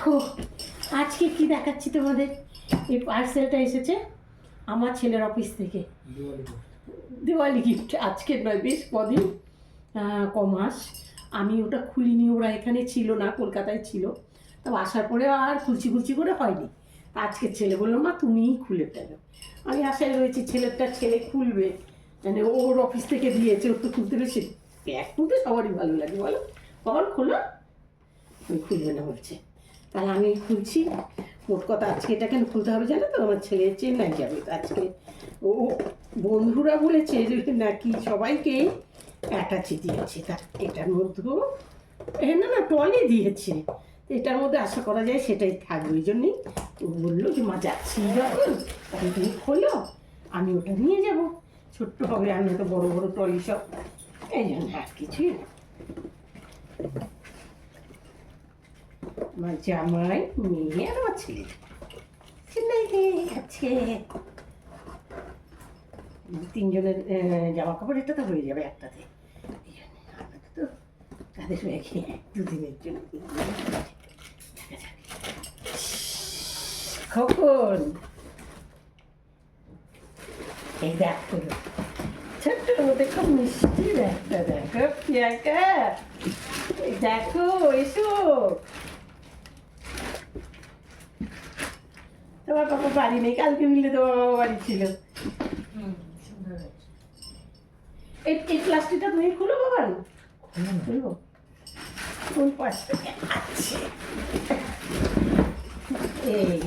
দেখো আজকে কি দেখাচ্ছি তোমাদের। এই পার্সেলটা এসেছে আমার ছেলের অফিস থেকে, দিওয়ালি গিফট। আজকে নয়, বেশ কদিন কমাস আমি ওটা খুলিনি, ওরা এখানে ছিল না, কলকাতায় ছিল। তো আসার পরে আর খুলছি করে হয়নি। আজকে ছেলে বললো মা তুমিই খুলে ফেলো। আমি আশায় রয়েছি ছেলে খুলবে, মানে ওর অফিস থেকে দিয়েছে, ওর তো খুলতে বেশি প্যাক খুলতে সবারই ভালো লাগে বলো। কখন খোলো? আমি খুলবে না বলছে, তাহলে আমি খুলছি। মোট কথা আজকে এটা কেন খুলতে হবে জানো তো, আমার ছেলে চেন্নাই যাবে, তো আজকে ও বন্ধুরা বলেছে যে নাকি সবাইকে অ্যাটাচি দিয়েছে, তা এটার মধ্যেও না টলি দিয়েছে, এটার মধ্যে আশা করা যায় সেটাই থাকবে। ওই জন্যই ও বললো যে মা যাচ্ছি যখন তখন তুমি খোলো, আমি ওটা নিয়ে যাব, ছোট্ট হবে, আমি তো বড় বড় টলি সব, এই জন্য আর কিছুই না। আমার জামাই, মেয়ে আর আমার ছেলে চেন্নাই আছে, তিনজনের জামা কাপড় এটা তো হয়ে যাবে একটাতে। এই জন্য আমরা তো তাদের রেখে দুদিনের জন্য কখন এই দেখো ছোট্ট মধ্যে খুব মিষ্টি একটা, দেখো প্রিয়াঙ্কা, দেখো এসো। তোমার বাবা বাড়ি নেই, কালকে মিলে তোমার বাবা বাড়ি ছিল। এই প্লাস্টিকটা তুমি খুলো বাবা, খুলবো কোন পাশ থেকে? আচ্ছা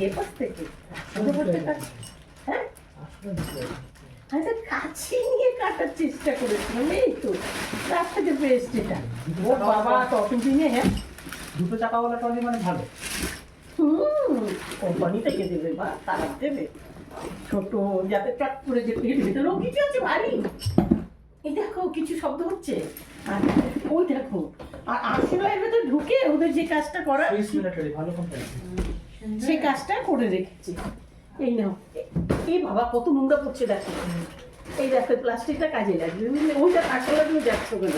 এই পাশ থেকে, হ্যাঁ আচ্ছা কাছে নিয়ে কাটার চেষ্টা করেছিলাম, এই তো তার থেকে বেস্ট এটা। ও বাবা ততদিনে, হ্যাঁ দুটো চাকাওয়ালা ট্রলি মানে ভালো। কোম্পানি থেকে দেবে বা তারা দেবে ছোট, যাতে ট্রাক করে যেতে, ভেতরেও কিছু আছে ভারী। এই দেখো কিছু শব্দ হচ্ছে, আর ওই দেখো, আর আশ্রয়ের ভেতর ঢুকে ওদের যে কাজটা করা, ভালো কোম্পানি, সেই কাজটা করে রেখেছে। এই নাও, এই বাবা কত নোংরা পড়ছে দেখো, এই দেখো প্লাস্টিকটা কাজে লাগবে, বুঝলে? ওইটা আসলে তুমি যাচ্ছ কেন,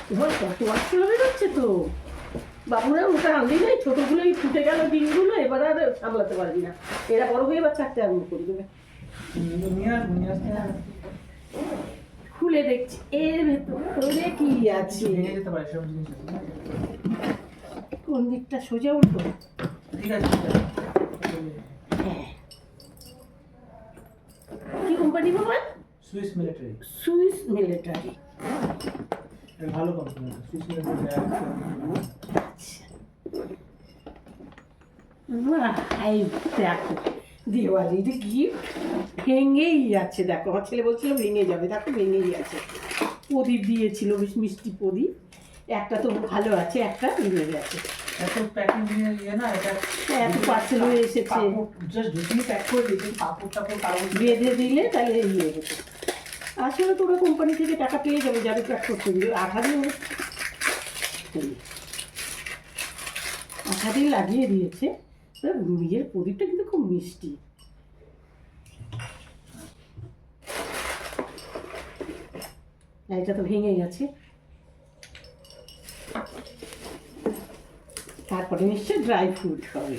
তোমার কত আসলে বেরোচ্ছে তো। বাবুরা ওটা আনলেই নাই, ছোটোগুলোই ফুটে গেল ডিমগুলো, এবার আর সামলাতে পারবি না, এরা বড় হয়ে এবার চারটে আরম্ভ করে দেবে। খুলে দেখছি এর ভেতরে কি আছে, কোন দিকটা সোজা উল্টো, ঠিক আছে। হ্যাঁ কি কোম্পানি বাবা? Swiss military. সুইস মিলিটারি, ভালো কোম্পানি সুইস মিলিটারি। এই দেখো দিওয়ালির গিফট ভেঙেই যাচ্ছে, দেখো আমার ছেলে বলছিল ভেঙে যাবে, দেখো ভেঙেই যাচ্ছে। প্রদীপ দিয়েছিল, বেশ মিষ্টি প্রদীপ, একটা তো ভালো আছে, একটা ভেঙে গেছে। এত প্যাকিং দিয়ে ইয়ে না, এটা এত পার্সেল হয়ে এসেছে, জাস্ট ঢুকিয়ে প্যাক করে দিয়েছি, কাপড় কাগজ বেঁধে দিলে তাহলে ইয়ে হতো। আসলে তোরা কোম্পানি থেকে টাকা পেয়ে যাবে, যাবে প্যাক করতে দিলে, আঠা দিয়ে লাগিয়ে দিয়েছে। নিজের প্রদীপটা কিন্তু খুব মিষ্টি। এটা তো ভেঙে গেছে, তারপরে নিশ্চয়ই ড্রাই ফ্রুট হবে,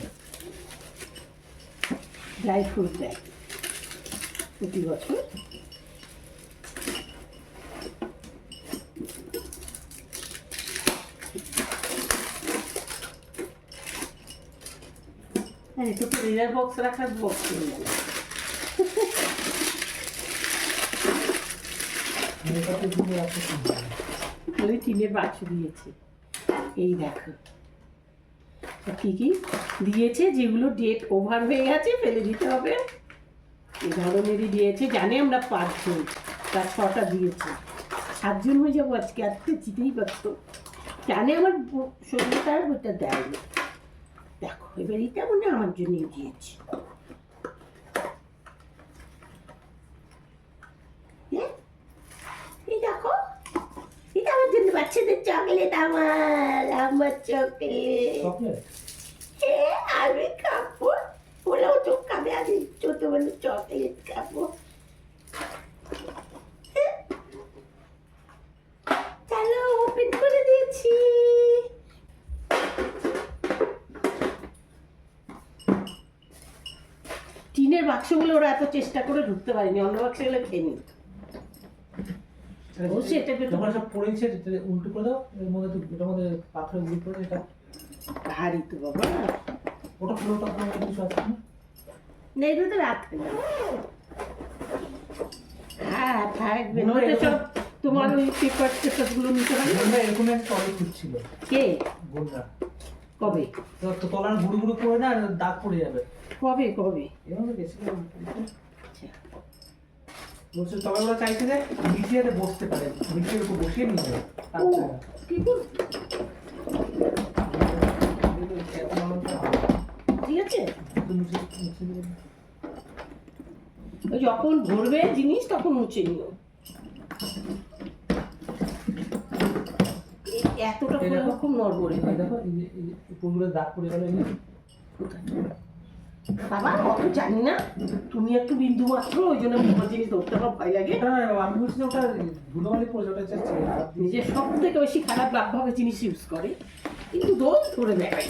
ড্রাই ফ্রুট দেয় প্রতি বছর। হ্যাঁ তো রিজার বক্স রাখার বক্স হয়ে গেল। আমি টিনের বাক্স দিয়েছি, এই দেখো কি কি দিয়েছে, যেগুলো ডেট ওভার হয়ে গেছে ফেলে দিতে হবে, এই ধরনেরই দিয়েছে। জানে আমরা 5 জন, তার 6টা দিয়েছে, 7 জন হয়ে যাবো আজকে, আজকে জিতেই পারতো। জানে আমার শরীরটা আর ওইটা দেয়নি। দেখো এবার এটা মনে আমার জন্যই দিয়েছে, এই দেখো এটা আমার জন্য, বাচ্চাদের চকলেট, আমার চকলেট, হ্যাঁ আমি খাবো, ওরাও তো খাবে, আমি ছোট বলে চকলেট খাবো। চলো ওপেন করে দিয়েছি, সামনের বাক্সগুলো ওরা এত চেষ্টা করে ঢুকতে পারেনি, অন্য বাক্সগুলো খেয়ে নি। অবশ্যই এটা পেতো। যখন সব পড়েছে উল্টো করে দাও, এর মধ্যে এটার মধ্যে পাথরের গুঁড়ি পড়ে, এটা ভারী তো বাবা। ওটা পুরোটা পুরো কিছু আছে না? না এগুলো তো রাখবে না। হ্যাঁ থাকবে, মনে হয় ওটা সব এরকম- তোমার ওই পেপার টেপারগুলো নিতে হবে। বন্যা এরকম একটা টলে খুঁজছিল কে? বন্যা, কবে? তো তলার গুঁড়ো গুঁড়ো পড়ে না, আর দাগ পড়ে যাবে কবে কবে? এভাবে গেছিলাম। আচ্ছা। বলছে তলাগুলো চাইছে যে নিচে যাতে বসতে পারে, নিচের উপর বসিয়ে নিয়ে যাবে। ও, কি করব? ঠিক আছে, ওই যখন ভরবে জিনিস তখন মুছে নিও। এতটা এই করে দেখো। খুব নড়বড়ে হয়। দেখো এই উপরগুলো দাগ পড়ে গেল। বাবা অত জানি না, তুমি একটু বিন্দু মাত্র, ওই জন্য তোমার জিনিস ধরতে আমার ভয় লাগে। আমি বলছি যে ওটা ধুলোবালি পড়ে, ওটা চাচ্ছে নিজের সব থেকে বেশি খারাপ ভাবে জিনিস ইউজ করে, কিন্তু দোষ করে দেখাই।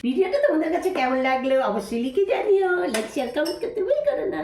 ভিডিওটা তোমাদের কাছে কেমন লাগলো অবশ্যই লিখে জানিও, লাইক শেয়ার কমেন্ট করতে ভুল করো না।